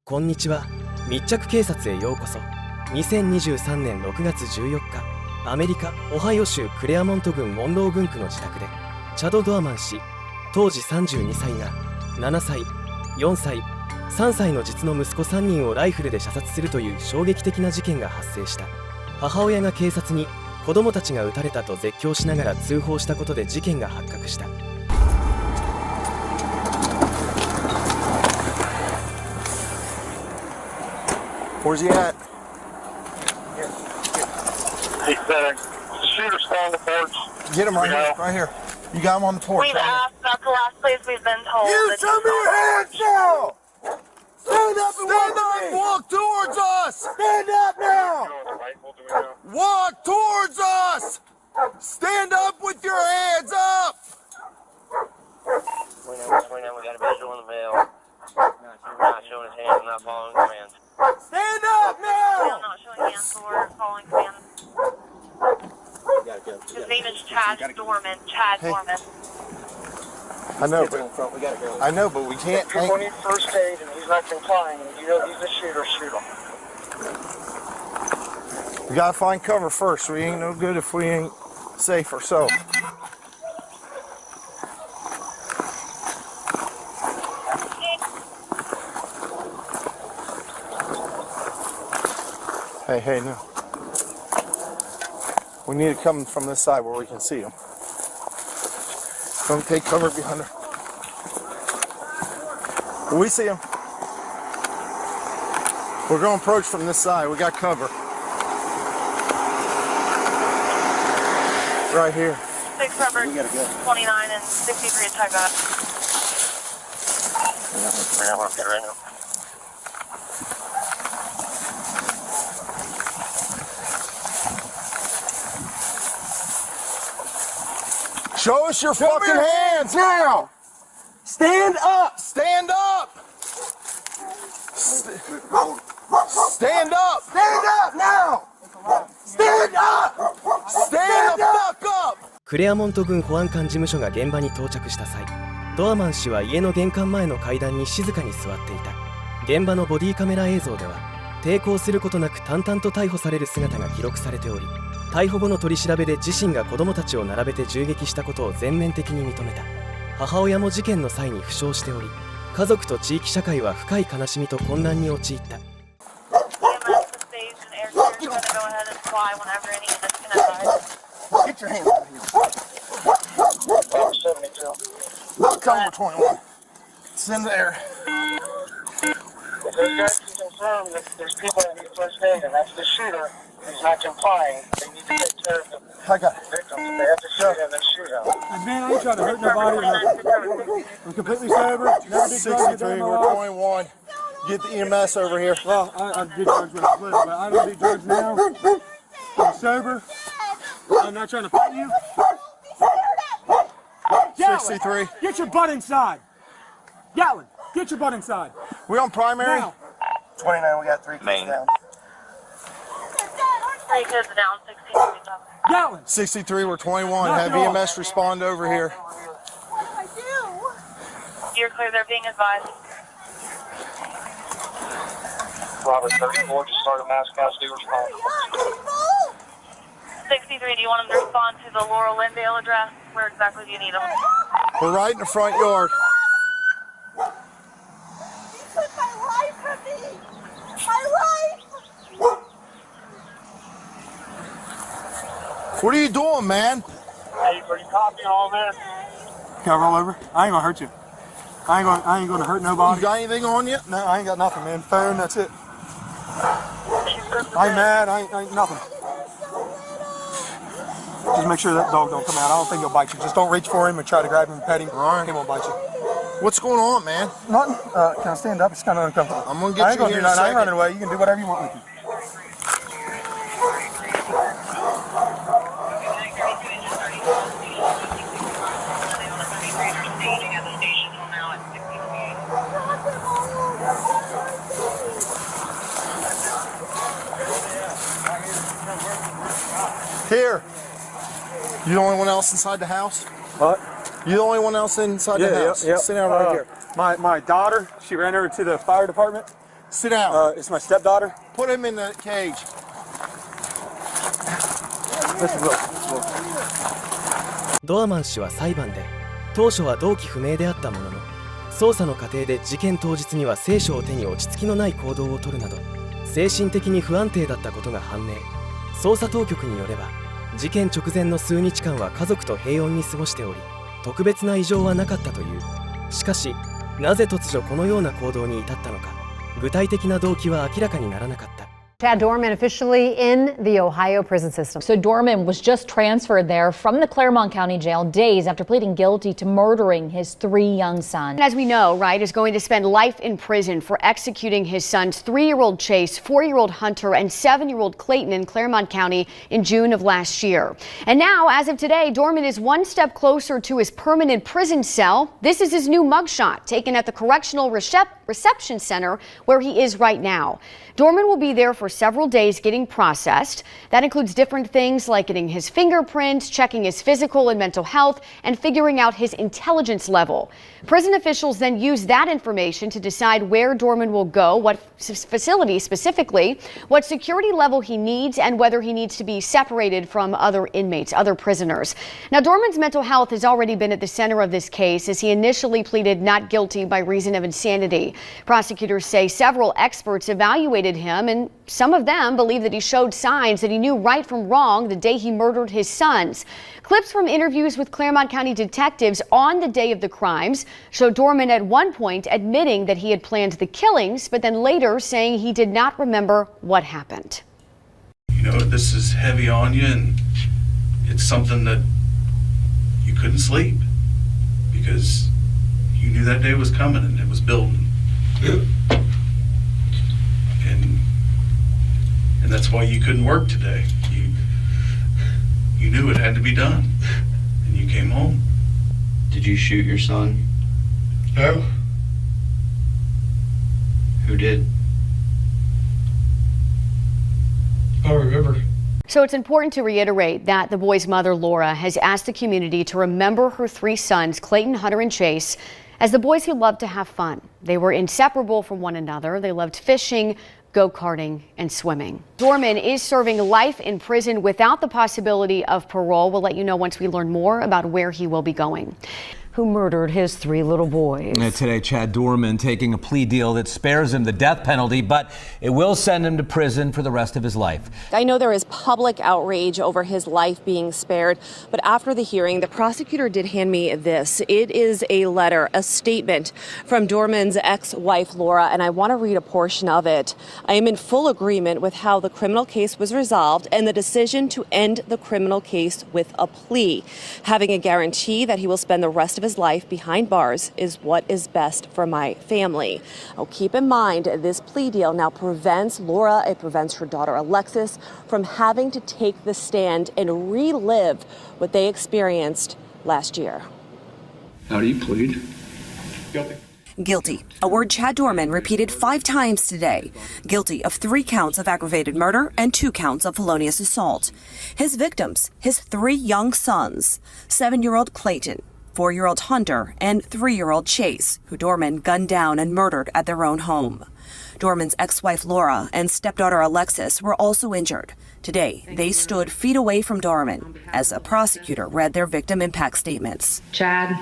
こんにちは。密着警察へようこそ。2023年6月14日、アメリカ・オハイオ州クレアモント郡モンロー郡区の自宅で、チャド・ドアマン氏、当時32歳が、7歳、4歳、3歳の実の息子3人をライフルで射殺するという衝撃的な事件が発生した。母親が警察に、子供たちが撃たれたと絶叫しながら通報したことで事件が発覚した。Where's he at? He's shooter still on the porch. Get him right here. Right here. You got him on the porch. We've Right asked, that's the last place we've been told. you that show he's me your on hands now! Stand up and walk towards us! Stand up now! Walk towards us! Stand up with your hands up! We know we got a visual in the mail. Not showing his hands, not following commands. Stand up the now! not showing hands or following commands. His name is Chad Dorman. Chad Dorman. I know, but we can't. If people need first aid and he's not complying, you know he's a shooter, shoot him. We gotta find cover first. We ain't no good if we ain't safe ourselves. Hey, no. We need to come from this side where we can see them. Don't take cover behind her. We see them. We're going to approach from this side. We got cover. Right here. 6 numbers 29 and 63 attack that. Yeah, right now. Show us your fucking hands now! Stand up! Stand up! Stand up! Stand up now! Stand up! Stand the fuck up! クレアモント郡保安官事務所が現場に到着した際、ドアマン氏は家の玄関前の階段に静かに座っていた。現場のボディカメラ映像では、抵抗することなく淡々と逮捕される姿が記録されており、逮捕後の取り調べで自身が子供たちを並べて銃撃したことを全面的に認めた。母親も事件の際に負傷しており、家族と地域社会は深い悲しみと混乱に陥った。Get your hands out of here. Cover 21. It's in the air. Those guys can confirm that there's people that need first aid, and that's the shooter who's not complying. They need to take care of the I got it. victims. They have to shoot him and shoot him. Man, I ain't trying to hurt nobody. I'm completely sober. Never did drugs a day 63, in my we're life. 21. Get the EMS over here. Well, I did drugs when I was little, but I don't do drugs now. I'm sober. I'm not trying to fight you. Yalin, 63. get your butt inside. Yalin, get your butt inside. We on primary? Now. 29, we got 3 kids down. 3 kids down, 16 feet up. Yalin. 63, we're 21. Knock Have it off. EMS respond over here. You're clear, they're being advised. Robert 34, just started mass casualty response. 63, do you want them to respond to the Laurel Lindale address? Where exactly do you need them? We're right in the front yard. You took my life from me! My life! What are you doing, man? Hey, are you copying all this? Can I roll over? I ain't gonna hurt you. I ain't gonna hurt nobody. You got anything on you? No, I ain't got nothing, man. Phone, that's it. I ain't mad. I ain't nothing. Just make sure that dog don't come out. I don't think he'll bite you. Just don't reach for him and try to grab him and pet him. All right. He won't bite you. What's going on, man? Nothing. Can I stand up? It's kind of uncomfortable. I'm gonna get I ain't you gonna here do in a nothing. I ain't second. running away. You can do whatever you want with me. Here. You the only one else inside the house? What? You the only one else inside the house? Yeah. Sit down right here. My daughter, she ran over to the fire department. Sit down. It's my stepdaughter. Put him in the cage.ドアマン氏は裁判で当初は動機不明であったものの捜査の過程で事件当日には聖書を手に落ち着きのない行動をとるなど精神的に不安定だったことが判明。捜査当局によれば事件直前の数日間は家族と平穏に過ごしており特別な異常はなかったという。しかしなぜ突如このような行動に至ったのか具体的な動機は明らかにならなかった。Chad Dorman officially in the Ohio prison system. So Dorman was just transferred there from the Claremont County Jail days after pleading guilty to murdering his 3 young sons. As we know, Wright is going to spend life in prison for executing his sons, 3-year-old Chase, 4-year-old Hunter, and 7-year-old Clayton in Claremont County in June of last year. And now, as of today, Dorman is one step closer to his permanent prison cell. This is his new mugshot taken at the Correctional Reception Center where he is right now. Dorman will be there for several days getting processed. That includes different things like getting his fingerprints, checking his physical and mental health, and figuring out his intelligence level. Prison officials then use that information to decide where Dorman will go, what facility specifically, what security level he needs, and whether he needs to be separated from other inmates, other prisoners. Now, Dorman's mental health has already been at the center of this case as he initially pleaded not guilty by reason of insanity. Prosecutors say several experts evaluated him, and some of them believe that he showed signs that he knew right from wrong the day he murdered his sons. Clips from interviews with Claremont County detectives on the day of the crimes show Dorman at one point admitting that he had planned the killings, but then later saying he did not remember what happened. You know, this is heavy on you, and it's something that you couldn't sleep because you knew that day was coming and it was building. And that's why you couldn't work today. You knew it had to be done, and you came home. Did you shoot your son? No. Who did? I don't remember. So it's important to reiterate that the boy's mother, Laura, has asked the community to remember her 3 sons, Clayton, Hunter, and Chase, as the boys who loved to have fun. They were inseparable from one another. They loved fishing, go-karting, and swimming. Dorman is serving life in prison without the possibility of parole. We'll let you know once we learn more about where he will be going. Who murdered his 3 little boys. Today, Chad Dorman taking a plea deal that spares him the death penalty, but it will send him to prison for the rest of his life. I know there is public outrage over his life being spared, but after the hearing, the prosecutor did hand me this. It is a letter, a statement from Dorman's ex-wife, Laura, and I want to read a portion of it. I am in full agreement with how the criminal case was resolved and the decision to end the criminal case with a plea. Having a guarantee that he will spend the rest of his life behind bars is what is best for my family. Oh, keep in mind, this plea deal now prevents Laura, it prevents her daughter Alexis from having to take the stand and relive what they experienced last year. How do you plead? Guilty. Guilty, a word Chad Dorman repeated 5 times today. Guilty of 3 counts of aggravated murder and 2 counts of felonious assault. His victims, his 3 young sons, 7-year-old Clayton, 4-year-old Hunter, and 3-year-old Chase, who Dorman gunned down and murdered at their own home. Dorman's ex-wife Laura and stepdaughter Alexis were also injured. Today, they stood feet away from Dorman as a prosecutor read their victim impact statements. Chad,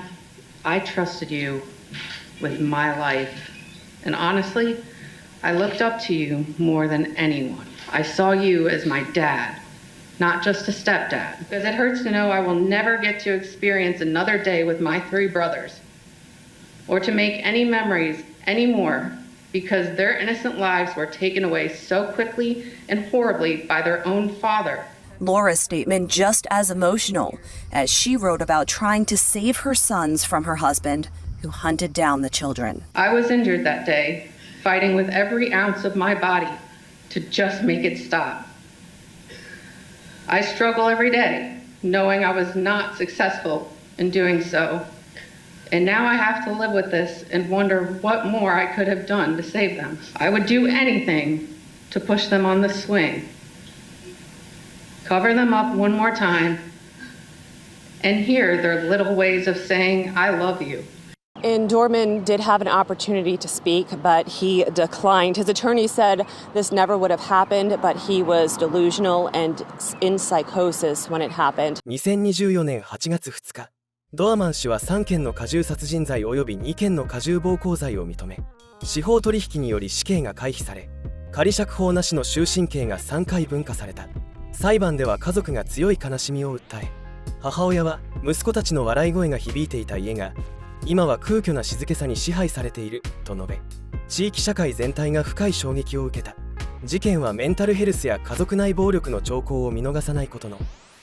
I trusted you with my life. And honestly, I looked up to you more than anyone. I saw you as my dad, not just a stepdad, because it hurts to know I will never get to experience another day with my 3 brothers, or to make any memories anymore, because their innocent lives were taken away so quickly and horribly by their own father. Laura's statement just as emotional as she wrote about trying to save her sons from her husband, who hunted down the children. I was injured that day, fighting with every ounce of my body to just make it stop. I struggle every day, knowing I was not successful in doing so. And now I have to live with this and wonder what more I could have done to save them. I would do anything to push them on the swing, cover them up one more time, and hear their little ways of saying, I love you. And Dorman did have an opportunity to speak, but he declined. His attorney said this never would have happened, but he was delusional and in psychosis when it happened. 2024年8月2日、ドアマン氏は3件の加重殺人罪及び2件の加重暴行罪を認め、司法取引により死刑が回避され、仮釈放なしの終身刑が3回分化された。裁判では家族が強い悲しみを訴え、母親は息子たちの笑い声が響いていた家が今は空虚な静けさに支配されていると述べ、地域社会全体が深い衝撃を受けた。事件はメンタルヘルスや家族内暴力の兆候を見逃さないことの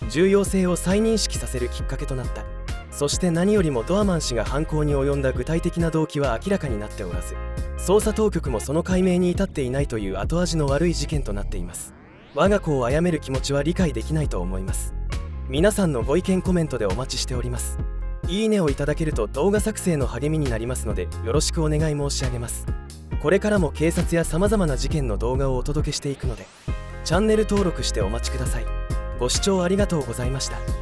重要性を再認識させるきっかけとなった。そして何よりもドアマン氏が犯行に及んだ具体的な動機は明らかになっておらず、捜査当局もその解明に至っていないという後味の悪い事件となっています。我が子を殺める気持ちは理解できないと思います。皆さんのご意見コメントでお待ちしております。いいねをいただけると動画作成の励みになりますのでよろしくお願い申し上げます。これからも警察や様々な事件の動画をお届けしていくのでチャンネル登録してお待ちください。ご視聴ありがとうございました。